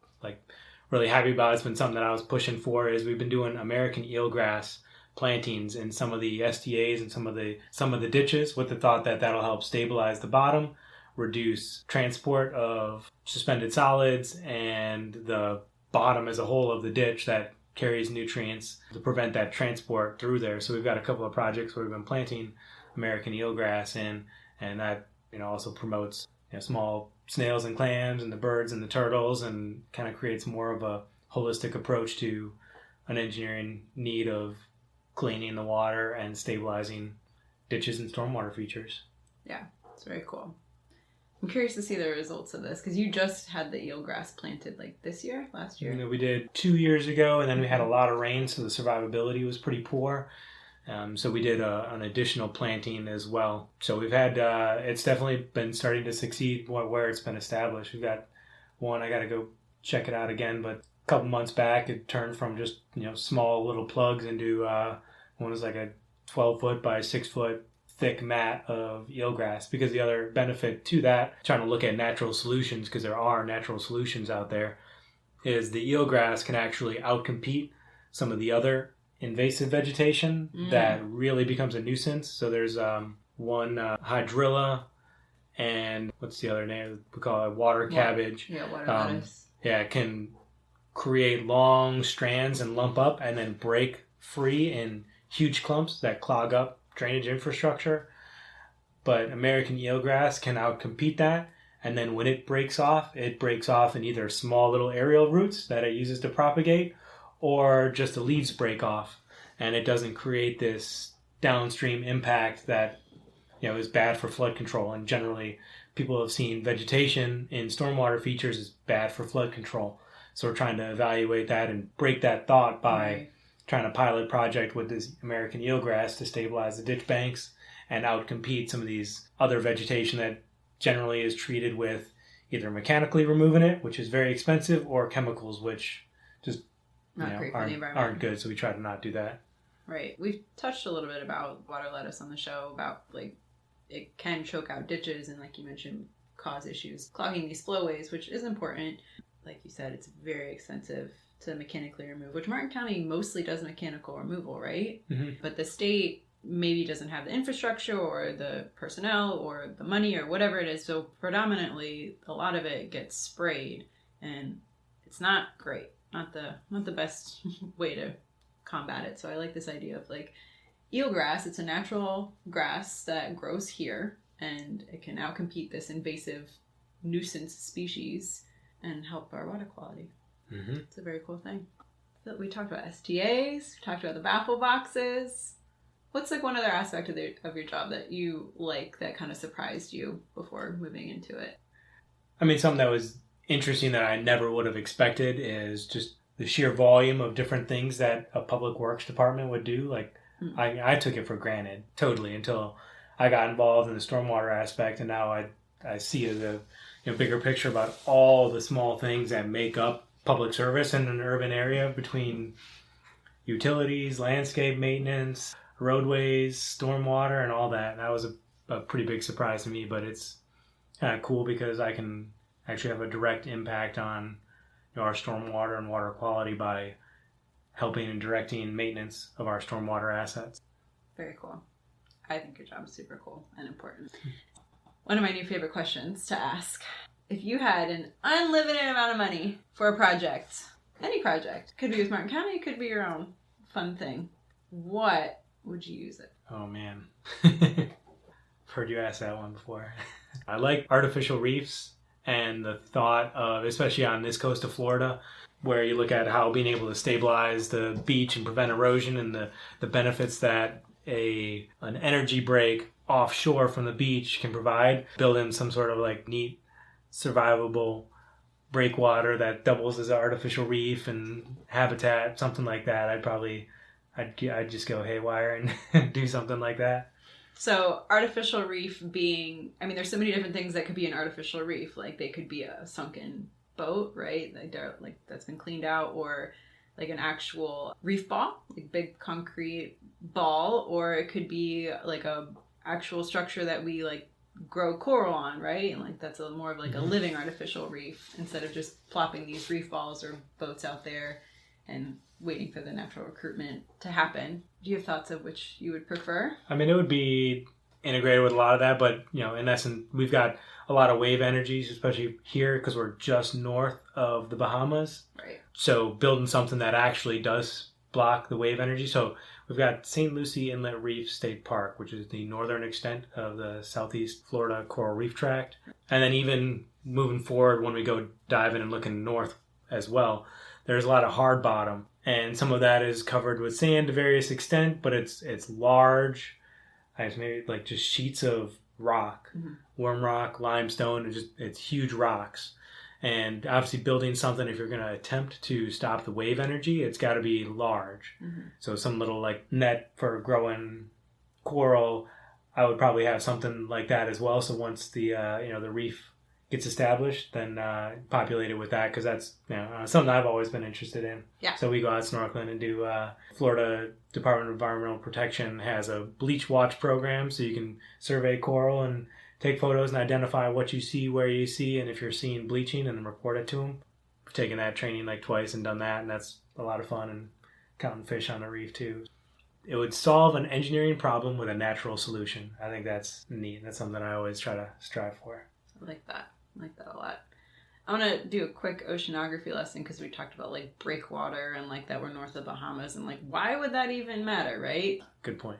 really happy about, it's been something that I was pushing for, is we've been doing American eelgrass plantings in some of the STAs and some of the ditches, with the thought that that'll help stabilize the bottom, reduce transport of suspended solids and the bottom as a whole of the ditch that carries nutrients, to prevent that transport through there. So we've got a couple of projects where we've been planting American eelgrass in, and that also promotes small snails and clams and the birds and the turtles, and kind of creates more of a holistic approach to an engineering need of cleaning the water and stabilizing ditches and stormwater features. Yeah, it's very cool. I'm curious to see the results of this, because you just had the eelgrass planted last year? We did 2 years ago, and then we had a lot of rain, so the survivability was pretty poor. So we did an additional planting as well. So we've had, it's definitely been starting to succeed where it's been established. We've got one, I got to go check it out again, but a couple months back, it turned from just, small little plugs into, one was like a 12-foot by 6-foot thick mat of eelgrass. Because the other benefit to that, trying to look at natural solutions, because there are natural solutions out there, is the eelgrass can actually outcompete some of the other invasive vegetation that really becomes a nuisance. So there's one hydrilla, and what's the other name? We call it water cabbage. Yeah, water lettuce. It can create long strands and lump up and then break free in huge clumps that clog up drainage infrastructure. But American eelgrass can outcompete that, and then when it breaks off in either small little aerial roots that it uses to propagate, or just the leaves break off, and it doesn't create this downstream impact that is bad for flood control. And generally, people have seen vegetation in stormwater features as bad for flood control. So we're trying to evaluate that and break that thought by trying to pilot a project with this American eelgrass to stabilize the ditch banks and outcompete some of these other vegetation that generally is treated with either mechanically removing it, which is very expensive, or chemicals, which just aren't good, so we try to not do that. Right. We've touched a little bit about water lettuce on the show, about it can choke out ditches and, like you mentioned, cause issues clogging these flowways, which is important. like you said, it's very expensive to mechanically remove, which Martin County mostly does mechanical removal, right? Mm-hmm. But the state maybe doesn't have the infrastructure or the personnel or the money or whatever it is. So predominantly, a lot of it gets sprayed, and it's not great. Not the best way to combat it. So I like this idea of like eelgrass. It's a natural grass that grows here, and it can outcompete this invasive nuisance species and help our water quality. Mm-hmm. It's a very cool thing. So we talked about STAs, we talked about the baffle boxes. What's like one other aspect of your job that you like that kind of surprised you before moving into it? I mean, something that was interesting that I never would have expected is just the sheer volume of different things that a public works department would do. Like, I took it for granted totally until I got involved in the stormwater aspect, and now I see the bigger picture about all the small things that make up public service in an urban area, between utilities, landscape maintenance, roadways, stormwater, and all that. That was a pretty big surprise to me, but it's kind of cool because I can actually have a direct impact on our stormwater and water quality by helping and directing maintenance of our stormwater assets. Very cool. I think your job is super cool and important. One of my new favorite questions to ask: if you had an unlimited amount of money for a project, any project, could be with Martin County, could be your own fun thing, what would you use it? Oh man. I've heard you ask that one before. I like artificial reefs, and the thought of, especially on this coast of Florida, where you look at how being able to stabilize the beach and prevent erosion, and the benefits that an energy break offshore from the beach can provide. Build in some sort of like neat survivable breakwater that doubles as an artificial reef and habitat, something like that. I'd just go haywire and do something like that. So artificial reef being, I mean, there's so many different things that could be an artificial reef. Like they could be a sunken boat, right? Like that's been cleaned out, or like an actual reef ball, like big concrete ball, or it could be like a actual structure that we like grow coral on, right? And like that's more of like a living artificial reef, instead of just plopping these reef balls or boats out there and waiting for the natural recruitment to happen. Do you have thoughts of which you would prefer? I mean, it would be integrated with a lot of that, but in essence, we've got a lot of wave energies, especially here because we're just north of the Bahamas. Right. So building something that actually does block the wave energy. So we've got St. Lucie Inlet Reef State Park, which is the northern extent of the Southeast Florida Coral Reef Tract. And then even moving forward, when we go diving and looking north as well, there's a lot of hard bottom. And some of that is covered with sand to various extent, but it's large. It's maybe like just sheets of rock, worm rock, limestone, it's huge rocks. And obviously building something, if you're going to attempt to stop the wave energy, it's got to be large. So some little like net for growing coral, I would probably have something like that as well. So once the the reef gets established, then populate it with that, because that's something I've always been interested in. Yeah. So we go out snorkeling and do Florida Department of Environmental Protection has a bleach watch program, so you can survey coral and take photos and identify what you see, where you see, and if you're seeing bleaching, and then report it to them. I've taken that training like twice and done that, and that's a lot of fun, and counting fish on the reef too. It would solve an engineering problem with a natural solution. I think that's neat. That's something I always try to strive for. I like that. I like that a lot. I want to do a quick oceanography lesson, because we talked about like breakwater and like that we're north of Bahamas, and like why would that even matter, right? Good point.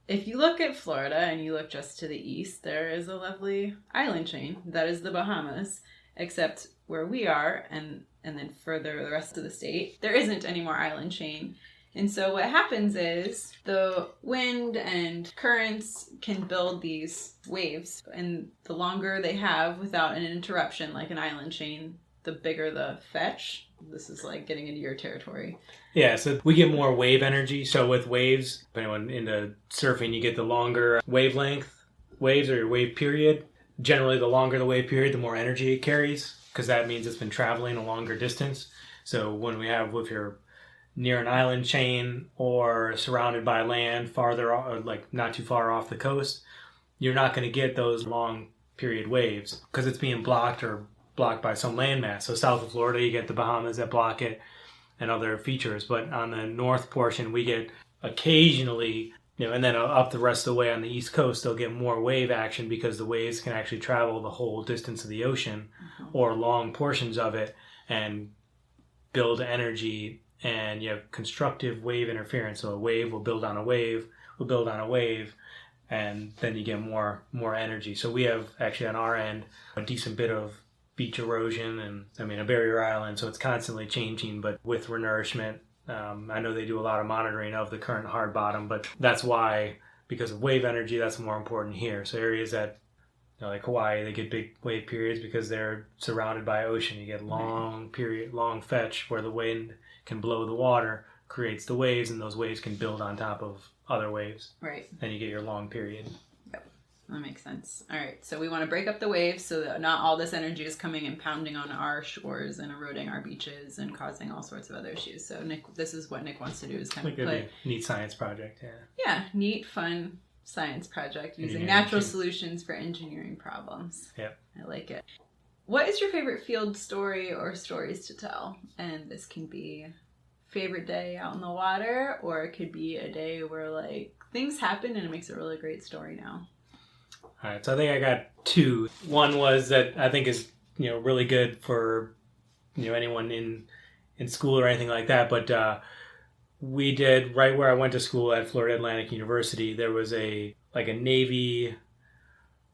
If you look at Florida and you look just to the east, there is a lovely island chain that is the Bahamas, except where we are and then further the rest of the state, there isn't any more island chain. And so what happens is the wind and currents can build these waves, and the longer they have without an interruption, like an island chain, the bigger the fetch. This is like getting into your territory. Yeah, so we get more wave energy. So with waves, depending into surfing, you get the longer wavelength waves, or your wave period. Generally, the longer the wave period, the more energy it carries, because that means it's been traveling a longer distance. So if you're near an island chain or surrounded by land farther, or like not too far off the coast, you're not going to get those long period waves because it's being blocked or blocked by some landmass. So south of Florida, you get the Bahamas that block it and other features. But on the north portion, we get occasionally, and then up the rest of the way on the East Coast, they'll get more wave action because the waves can actually travel the whole distance of the ocean or long portions of it and build energy, and you have constructive wave interference. So a wave will build on a wave, and then you get more energy. So we have actually on our end a decent bit of beach erosion and a barrier island, so it's constantly changing, but with renourishment. I know they do a lot of monitoring of the current hard bottom, but that's why, because of wave energy, that's more important here. So areas that, like Hawaii, they get big wave periods because they're surrounded by ocean. You get long fetch where the wind can blow the water, creates the waves, and those waves can build on top of other waves. Right. Then you get your long period. That makes sense. All right. So we want to break up the waves so that not all this energy is coming and pounding on our shores and eroding our beaches and causing all sorts of other issues. So this is what Nick wants to do, is kind of put a neat science project. Yeah. Neat, fun science project using natural solutions for engineering problems. Yep. I like it. What is your favorite field story or stories to tell? And this can be favorite day out in the water, or it could be a day where like things happen and it makes a really great story now. All right, so I think I got two. One was that I think is really good for anyone in school or anything like that. But we did, right where I went to school at Florida Atlantic University, there was a Navy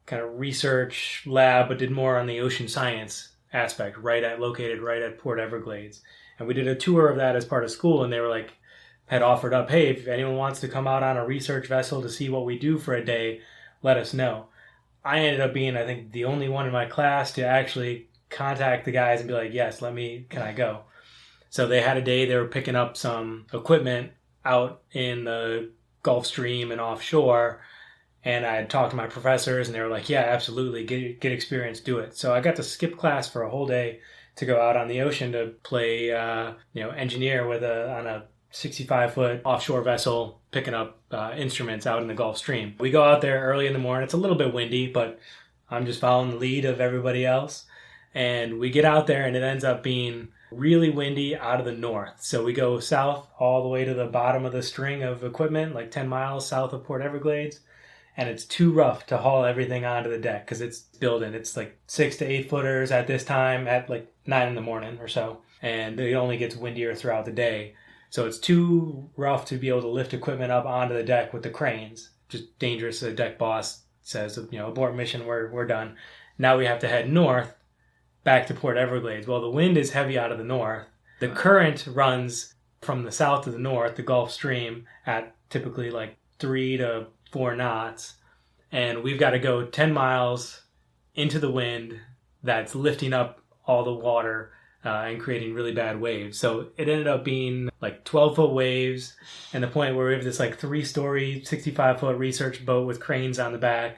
kind of research lab, but did more on the ocean science aspect, located right at Port Everglades. And we did a tour of that as part of school, and they were had offered up, hey, if anyone wants to come out on a research vessel to see what we do for a day, let us know. I ended up being, I think, the only one in my class to actually contact the guys and be like, yes, can I go? So they had a day, they were picking up some equipment out in the Gulf Stream and offshore. And I had talked to my professors and they were like, yeah, absolutely, get experience, do it. So I got to skip class for a whole day to go out on the ocean to play, engineer on a 65-foot offshore vessel picking up instruments out in the Gulf Stream. We go out there early in the morning. It's a little bit windy, but I'm just following the lead of everybody else. And we get out there and it ends up being really windy out of the north. So we go south all the way to the bottom of the string of equipment, like 10 miles south of Port Everglades. And it's too rough to haul everything onto the deck because it's building. It's like 6 to 8 footers at this time at like 9 in the morning or so. And it only gets windier throughout the day. So it's too rough to be able to lift equipment up onto the deck with the cranes. Just dangerous. The deck boss says, abort mission, we're done. Now we have to head north back to Port Everglades. Well, the wind is heavy out of the north. The current runs from the south to the north, the Gulf Stream, at typically like 3 to 4 knots. And we've got to go 10 miles into the wind that's lifting up all the water and creating really bad waves. So it ended up being like 12-foot waves, and the point where we have this like 3-story, 65-foot research boat with cranes on the back,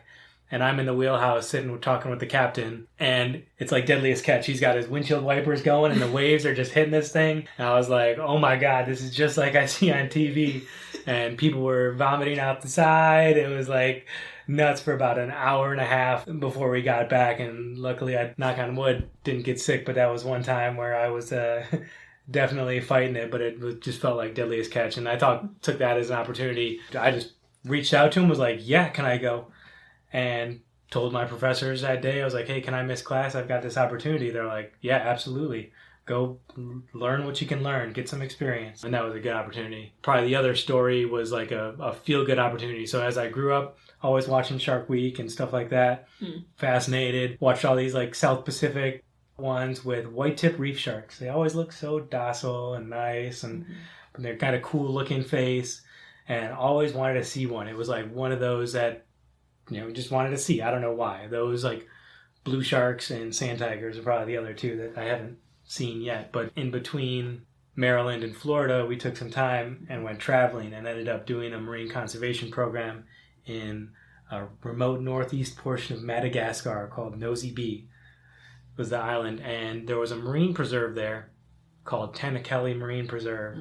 and I'm in the wheelhouse sitting talking with the captain, and it's like Deadliest Catch. He's got his windshield wipers going, and the waves are just hitting this thing. And I was like, oh my God, this is just like I see on TV. And people were vomiting out the side. It was like nuts for about an hour and a half before we got back. And luckily, I, knock on wood, didn't get sick. But that was one time where I was definitely fighting it. But it just felt like Deadliest Catch. And I took that as an opportunity. I just reached out to him, was like, yeah, can I go? And told my professors that day, I was like, hey, can I miss class? I've got this opportunity. They're like, yeah, absolutely. Go learn what you can learn, get some experience. And that was a good opportunity. Probably the other story was like a feel-good opportunity. So as I grew up, always watching Shark Week and stuff like that, fascinated, watched all these like South Pacific ones with white-tip reef sharks. They always look so docile and nice, and they're kind of cool looking face, and always wanted to see one. It was like one of those that, just wanted to see. I don't know why. Those like blue sharks and sand tigers are probably the other two that I haven't seen yet. But in between Maryland and Florida, we took some time and went traveling and ended up doing a marine conservation program in a remote northeast portion of Madagascar called Nosy Be was the island. And there was a marine preserve there called Tanakeli Marine Preserve.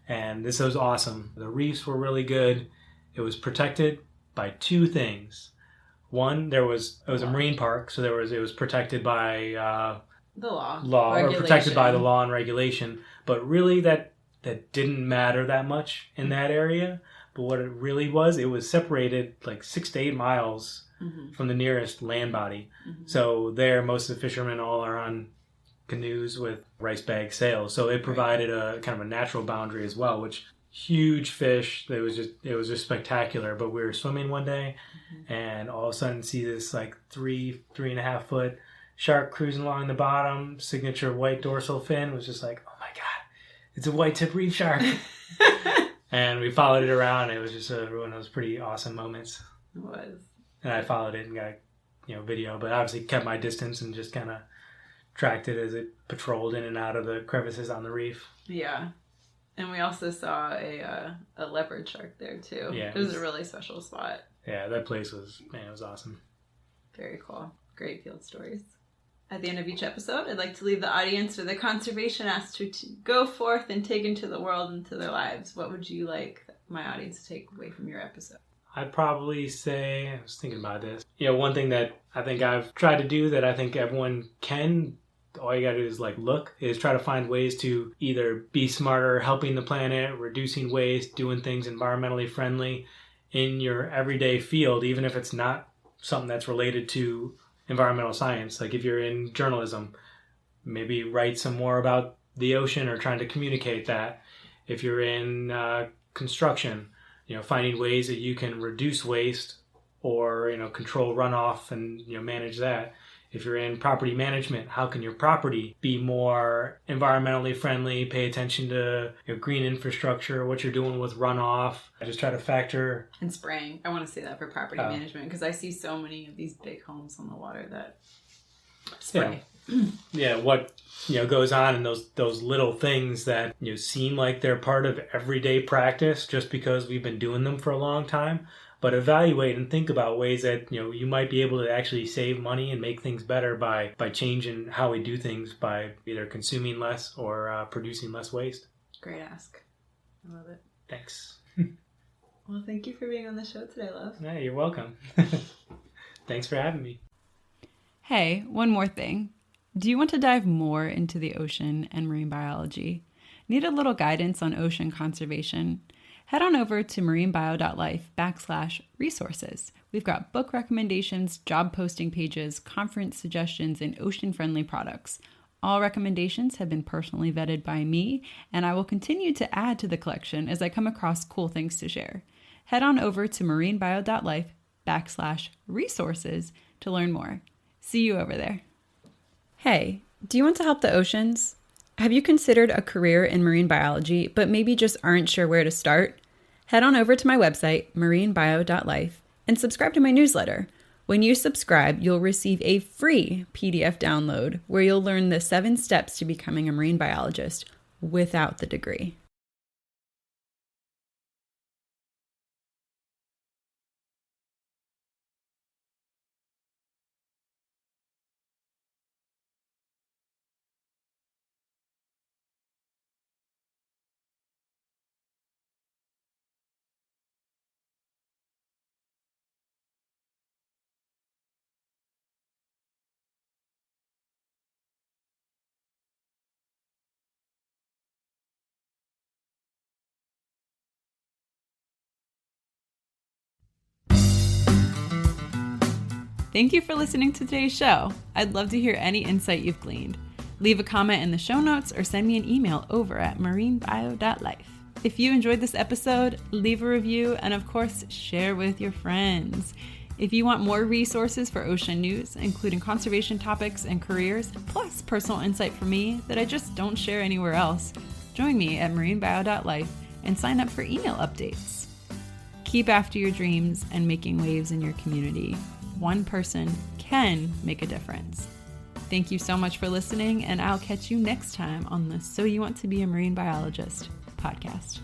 And this was awesome. The reefs were really good. It was protected by two things. One, it was a marine park, so it was protected by The law. or protected by the law and regulation. But really that didn't matter that much in that area. But what it really was, it was separated like 6 to 8 miles from the nearest land body. So there, most of the fishermen all are on canoes with rice bag sails. So it provided a kind of a natural boundary as well, which huge fish. It was just spectacular. But we were swimming one day and all of a sudden see this like 3.5 foot shark cruising along the bottom, signature white dorsal fin. Was just like, oh my God, it's a white tip reef shark. And we followed it around. It was just one of those pretty awesome moments. It was. And I followed it and got, video, but obviously kept my distance and just kind of tracked it as it patrolled in and out of the crevices on the reef. Yeah. And we also saw a leopard shark there too. Yeah. It was a really special spot. Yeah, that place was awesome. Very cool. Great field stories. At the end of each episode, I'd like to leave the audience with a conservation ask to go forth and take into the world, into their lives. What would you like my audience to take away from your episode? I'd probably say, I was thinking about this, one thing that I think I've tried to do that I think everyone can, all you gotta do is is try to find ways to either be smarter, helping the planet, reducing waste, doing things environmentally friendly in your everyday field, even if it's not something that's related to environmental science. Like if you're in journalism, maybe write some more about the ocean or trying to communicate that. If you're in construction, finding ways that you can reduce waste or, control runoff and, manage that. If you're in property management, how can your property be more environmentally friendly? Pay attention to green infrastructure, what you're doing with runoff. I just try to factor... And spraying. I want to say that for property management because I see so many of these big homes on the water that spray. Yeah, what goes on in those little things that seem like they're part of everyday practice just because we've been doing them for a long time. But evaluate and think about ways that you might be able to actually save money and make things better by changing how we do things by either consuming less or producing less waste. Great ask. I love it. Thanks. Well, thank you for being on the show today, love. Yeah, you're welcome. Thanks for having me. Hey, one more thing. Do you want to dive more into the ocean and marine biology? Need a little guidance on ocean conservation? Head on over to marinebio.life/resources. We've got book recommendations, job posting pages, conference suggestions, and ocean-friendly products. All recommendations have been personally vetted by me, and I will continue to add to the collection as I come across cool things to share. Head on over to marinebio.life/resources to learn more. See you over there. Hey, do you want to help the oceans? Have you considered a career in marine biology, but maybe just aren't sure where to start? Head on over to my website, marinebio.life, and subscribe to my newsletter. When you subscribe, you'll receive a free PDF download where you'll learn the 7 steps to becoming a marine biologist without the degree. Thank you for listening to today's show. I'd love to hear any insight you've gleaned. Leave a comment in the show notes or send me an email over at marinebio.life. If you enjoyed this episode, leave a review and of course, share with your friends. If you want more resources for ocean news, including conservation topics and careers, plus personal insight from me that I just don't share anywhere else, join me at marinebio.life and sign up for email updates. Keep after your dreams and making waves in your community. One person can make a difference. Thank you so much for listening, and I'll catch you next time on the So You Want to Be a Marine Biologist podcast.